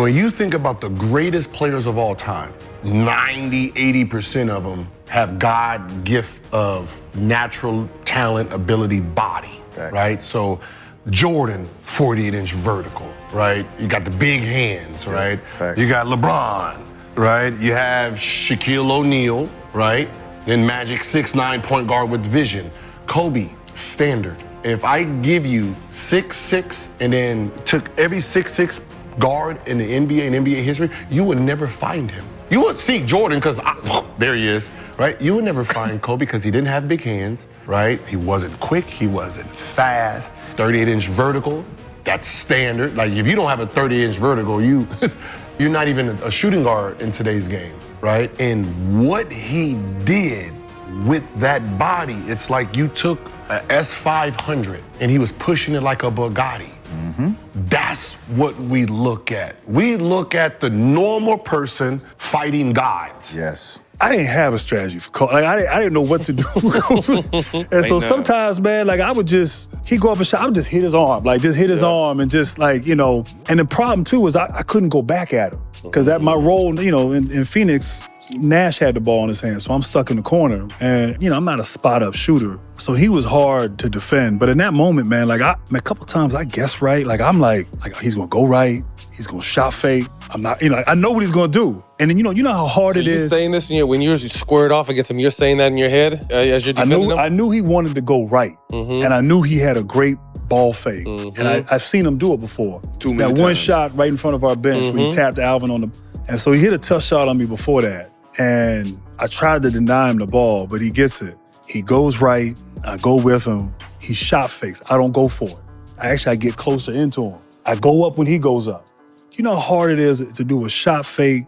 When you think about the greatest players of all time, 80% of them have God gift of natural talent, ability, body, right? So Jordan, 48-inch vertical, right? You got the big hands, right? You got LeBron, right? You have Shaquille O'Neal, right? Then Magic, 6'9" point guard with vision. Kobe, standard. If I give you 6'6" and then took every 6'6" guard in the NBA and NBA history, you would never find him. You would see Jordan because there he is, right? You would never find Kobe because he didn't have big hands, right? He wasn't quick, he wasn't fast. 38-inch vertical, that's standard. Like if you don't have a 30-inch vertical, you're not even a shooting guard in today's game, right? And what he did with that body, it's like you took a S500 and he was pushing it like a Bugatti. That's what we look at. We look at the normal person fighting gods. Yes. I didn't have a strategy for Kobe. Like, I didn't know what to do. And so sometimes, man, like he'd go up and shot, I would just hit his arm. Like just hit his arm and just like, And the problem too was I couldn't go back at him. Because at my role, in Phoenix, Nash had the ball in his hand, so I'm stuck in the corner. And, I'm not a spot-up shooter, so he was hard to defend. But in that moment, man, like a couple times I guessed right. Like I'm like he's gonna go right, he's gonna shot fake. I'm not, I know what he's gonna do. And then you know how hard it is. You're saying this, when you're squared off against him, you're saying that in your head as you're defending him? I knew he wanted to go right, and I knew he had a great ball fake. And I've seen him do it before. That one shot right in front of our bench where he tapped Alvin on the, and so he hit a tough shot on me before that. And I tried to deny him the ball, but he gets it. He goes right, I go with him. He shot fakes, I don't go for it. I get closer into him. I go up when he goes up. You know how hard it is to do a shot fake,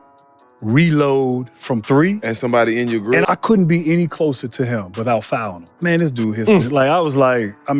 reload from 3? And somebody in your group? And I couldn't be any closer to him without fouling him. Man, this dude hit me. Like, I was like, I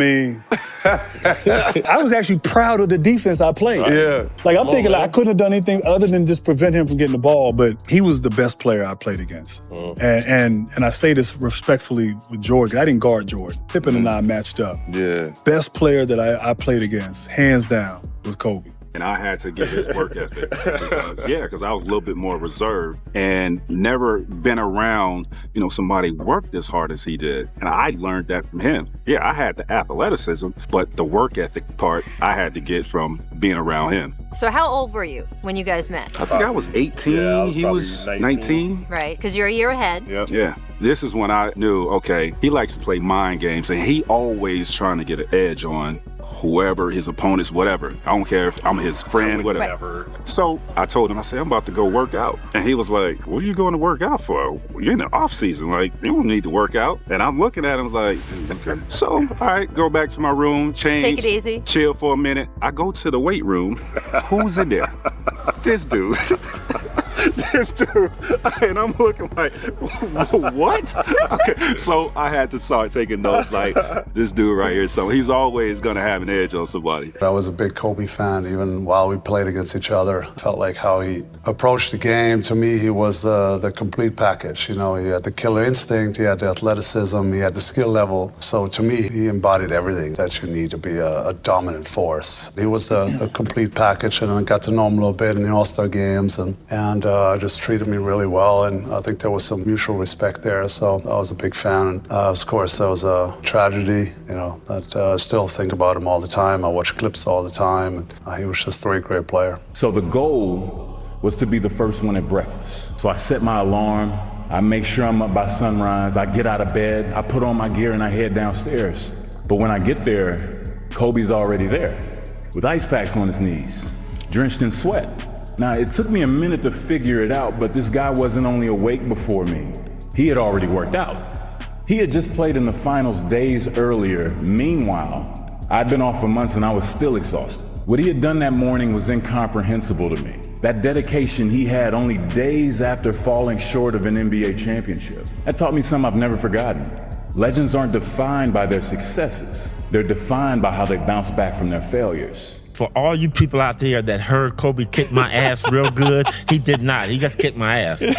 was actually proud of the defense I played. Yeah. Like, I'm thinking, I couldn't have done anything other than just prevent him from getting the ball, but he was the best player I played against. And I say this respectfully with Jordan, 'cause I didn't guard Jordan. Pippen and I matched up. Yeah. Best player that I played against, hands down, was Kobe. And I had to get his work ethic because I was a little bit more reserved and never been around, somebody work as hard as he did. And I learned that from him. Yeah, I had the athleticism, but the work ethic part I had to get from being around him. So how old were you when you guys met? I think I was 18, he was 19. Right, because you're a year ahead. Yep. Yeah. This is when I knew, okay, he likes to play mind games and he always trying to get an edge on whoever, his opponents, whatever. I don't care if I'm his friend, whatever. Right. So I told him, I said, I'm about to go work out. And he was like, what are you going to work out for? You're in the off season. Like, you don't need to work out. And I'm looking at him like, okay. So, all right, go back to my room, change. Take it easy. Chill for a minute. I go to the weight room. Who's in there? This dude. This dude. And I'm looking like, what? Okay. So I had to start taking notes like, this dude right here. So he's always going to have an edge on somebody. I was a big Kobe fan even while we played against each other. I felt like how he approached the game. To me, he was the complete package. He had the killer instinct, he had the athleticism, he had the skill level. So to me, he embodied everything that you need to be a dominant force. He was a complete package, and I got to know him a little bit in the All-Star games and just treated me really well. And I think there was some mutual respect there. So I was a big fan. And of course, that was a tragedy, that I still think about him all the time. I watch clips all the time. And he was just a great player. So the goal was to be the first one at breakfast. So I set my alarm. I make sure I'm up by sunrise. I get out of bed. I put on my gear and I head downstairs. But when I get there, Kobe's already there with ice packs on his knees, drenched in sweat. Now, it took me a minute to figure it out, but this guy wasn't only awake before me. He had already worked out. He had just played in the finals days earlier. Meanwhile, I'd been off for months and I was still exhausted. What he had done that morning was incomprehensible to me. That dedication he had only days after falling short of an NBA championship. That taught me something I've never forgotten. Legends aren't defined by their successes. They're defined by how they bounce back from their failures. For all you people out there that heard Kobe kick my ass real good, he did not. He just kicked my ass. It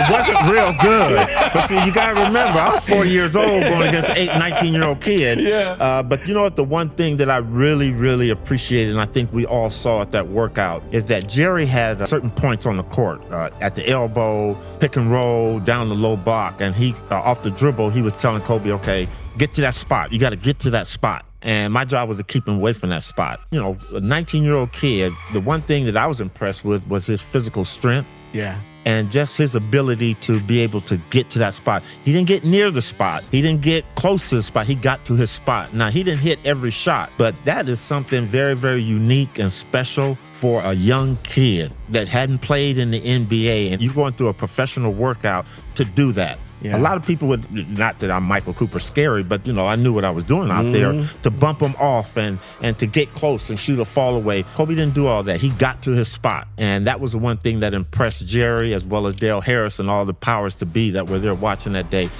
wasn't real good. But see, you gotta remember, I was 40 years old going against an 19-year-old kid. Yeah. But you know what? The one thing that I really, really appreciated, and I think we all saw at that workout, is that Jerry had certain points on the court. At the elbow, pick and roll, down the low block, and he off the dribble, he was telling Kobe, okay, get to that spot. You got to get to that spot. And my job was to keep him away from that spot. You know, a 19-year-old kid, the one thing that I was impressed with was his physical strength. Yeah. And just his ability to be able to get to that spot. He didn't get near the spot. He didn't get close to the spot. He got to his spot. Now, he didn't hit every shot, but that is something very, very unique and special for a young kid that hadn't played in the NBA. And you're going through a professional workout to do that. Yeah. A lot of people would, not that I'm Michael Cooper scary, but you know, I knew what I was doing out there to bump him off and to get close and shoot a fall away. Kobe didn't do all that. He got to his spot. And that was the one thing that impressed Jerry as well as Dale Harris and all the powers to be that were there watching that day.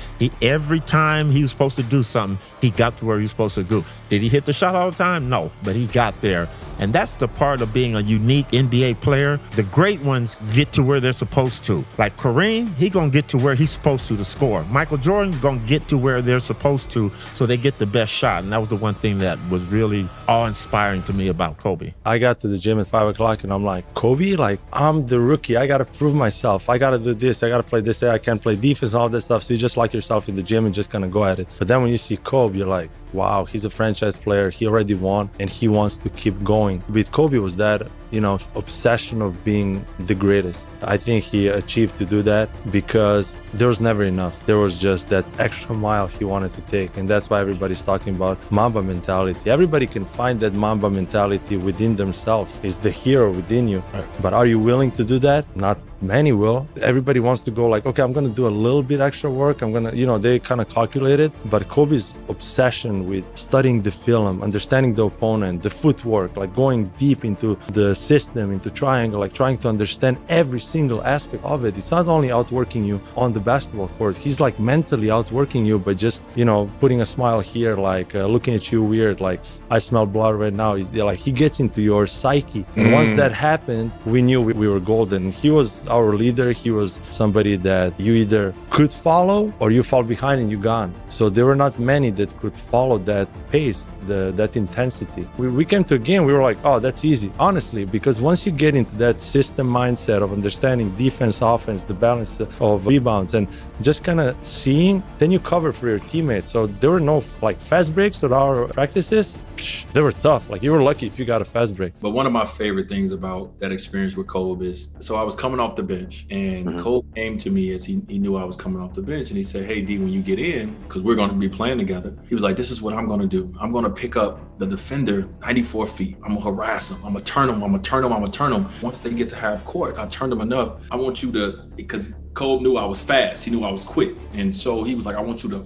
Every time he was supposed to do something, he got to where he was supposed to go. Did he hit the shot all the time? No, but he got there. And that's the part of being a unique NBA player. The great ones get to where they're supposed to. Like Kareem, he gonna get to where he's supposed to score. Michael Jordan's gonna get to where they're supposed to so they get the best shot. And that was the one thing that was really awe-inspiring to me about Kobe. I got to the gym at 5 o'clock and I'm like, Kobe, like, I'm the rookie. I gotta prove myself. I gotta do this. I gotta play this day. I can't play defense, all this stuff. So you just lock yourself in the gym and just kind of go at it. But then when you see Kobe, you're like, wow, he's a franchise player. He already won and he wants to keep going. With Kobe was that, you know, obsession of being the greatest. I think he achieved to do that because there was never enough. There was just that extra mile he wanted to take. And that's why everybody's talking about Mamba mentality. Everybody can find that Mamba mentality within themselves. It's the hero within you. But are you willing to do that? Not many will. Everybody wants to go like, okay, I'm going to do a little bit extra work. I'm going to, you know, they kind of calculate it. But Kobe's obsession with studying the film, understanding the opponent, the footwork, like going deep into the system, into triangle, like trying to understand every single aspect of it. It's not only outworking you on the basketball court. He's like mentally outworking you by just, you know, putting a smile here, like looking at you weird, like I smell blood right now. Like he gets into your psyche. And once that happened, we knew we were golden. He was our leader. He was somebody that you either could follow or you fall behind and you're gone. So there were not many that could follow that pace, that intensity. We came to a game, we were like, oh, that's easy, honestly, because once you get into that system mindset of understanding defense, offense, the balance of rebounds, and just kind of seeing, then you cover for your teammates. So there were no like fast breaks at our practices. They were tough. Like you were lucky if you got a fast break. But one of my favorite things about that experience with Kobe is, so I was coming off the bench and Kobe came to me as he knew I was coming off the bench and he said, hey D, when you get in, because we're going to be playing together, he was like, this is what I'm going to do. I'm going to pick up the defender 94 feet. I'm going to harass him. I'm going to turn him. I'm going to turn him. I'm going to turn him. Once they get to half court, I've turned him enough. I want you to, because Kobe knew I was fast. He knew I was quick. And so he was like, I want you to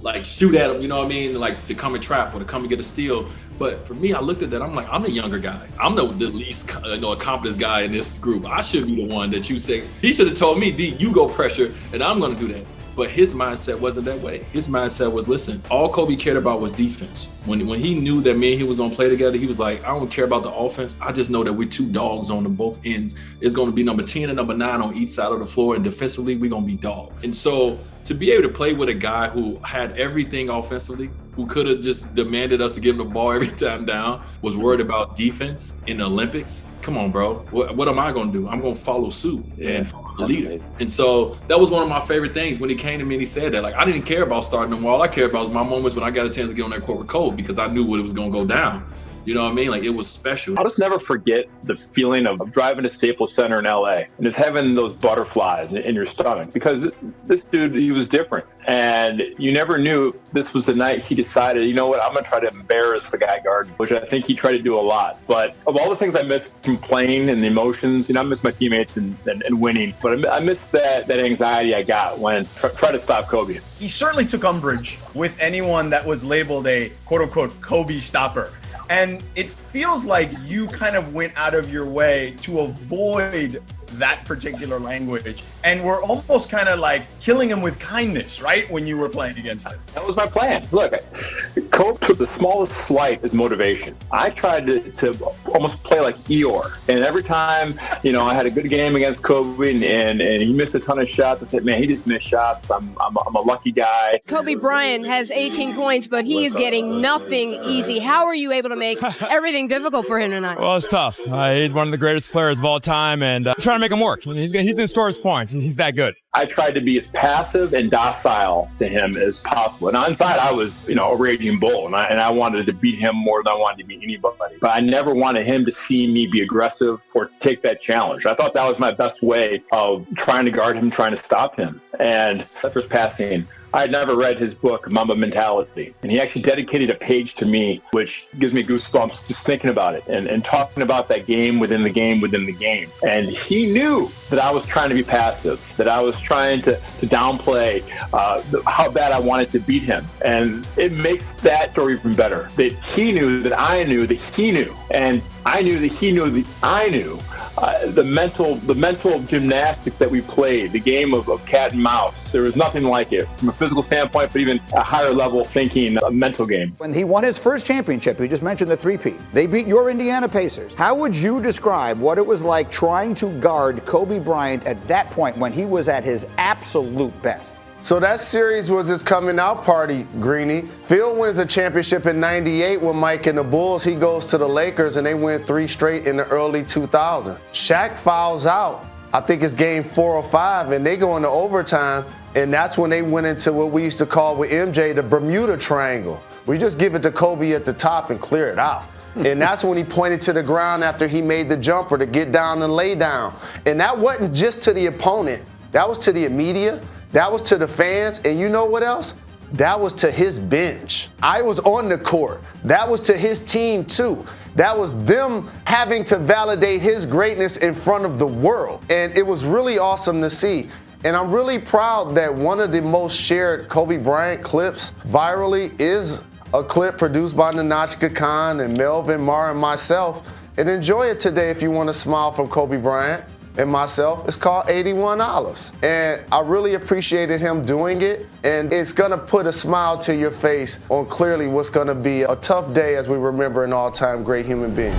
like shoot at him, you know what I mean? Like to come and trap or to come and get a steal. But for me, I looked at that, I'm like, I'm the younger guy. I'm the least accomplished guy in this group. I should be the one that you say, he should have told me, D, you go pressure and I'm gonna do that. But his mindset wasn't that way. His mindset was, listen, all Kobe cared about was defense. When he knew that me and he was gonna play together, he was like, I don't care about the offense. I just know that we're two dogs on the both ends. It's gonna be number 10 and number 9 on each side of the floor, and defensively, we're gonna be dogs. And so to be able to play with a guy who had everything offensively, who could have just demanded us to give him the ball every time down, was worried about defense in the Olympics. Come on, bro. What am I gonna do? I'm gonna follow suit and follow the leader. And so that was one of my favorite things when he came to me and he said that. Like, I didn't care about starting them. All I cared about was my moments when I got a chance to get on that court with Kobe because I knew what it was gonna go down. You know what I mean? Like, it was special. I'll just never forget the feeling of driving to Staples Center in LA and just having those butterflies in your stomach, because this dude, he was different. And you never knew this was the night he decided, you know what, I'm going to try to embarrass the guy guarding, which I think he tried to do a lot. But of all the things I miss from playing and the emotions, you know, I miss my teammates and winning, but I miss that anxiety I got when try to stop Kobe. He certainly took umbrage with anyone that was labeled a quote-unquote Kobe stopper. And it feels like you kind of went out of your way to avoid that particular language and were almost kind of like killing him with kindness, right? When you were playing against him. That was my plan. Look, Kobe took the smallest slight as motivation. I tried to almost play like Eeyore. And every time, I had a good game against Kobe and he missed a ton of shots, I said, man, he just missed shots. I'm a lucky guy. Kobe Bryant has 18 points, but he is getting nothing easy. How are you able to make everything difficult for him tonight? Well, it's tough. He's one of the greatest players of all time, and I'm trying to make him work. He's going to score his points. He's that good. I tried to be as passive and docile to him as possible. And inside, I was, a raging bull, and I wanted to beat him more than I wanted to beat anybody. But I never wanted him to see me be aggressive or take that challenge. I thought that was my best way of trying to guard him, trying to stop him. And that first passing, I had never read his book, Mamba Mentality. And he actually dedicated a page to me, which gives me goosebumps just thinking about it and talking about that game within the game within the game. And he knew that I was trying to be passive, that I was trying to downplay how bad I wanted to beat him. And it makes that story even better, that he knew that I knew that he knew. And I knew that he knew that I knew. The mental gymnastics that we played, the game of cat and mouse, there was nothing like it from a physical standpoint, but even a higher level thinking, a mental game. When he won his first championship, you just mentioned the three-peat. They beat your Indiana Pacers. How would you describe what it was like trying to guard Kobe Bryant at that point when he was at his absolute best? So that series was his coming out party, Greeny. Phil wins a championship in '98 with Mike and the Bulls. He goes to the Lakers and they win 3 straight in the early 2000s. Shaq fouls out. I think it's game 4 or 5, and they go into overtime, and that's when they went into what we used to call with MJ the Bermuda Triangle. We just give it to Kobe at the top and clear it out. And that's when he pointed to the ground after he made the jumper to get down and lay down. And that wasn't just to the opponent. That was to the media. That was to the fans, and you know what else? That was to his bench. I was on the court. That was to his team too. That was them having to validate his greatness in front of the world. And it was really awesome to see. And I'm really proud that one of the most shared Kobe Bryant clips virally is a clip produced by Nanachka Khan and Melvin Marr and myself. And enjoy it today if you want to smile from Kobe Bryant and myself. It's called 81 Olives. And I really appreciated him doing it. And it's gonna put a smile to your face on clearly what's gonna be a tough day as we remember an all-time great human being.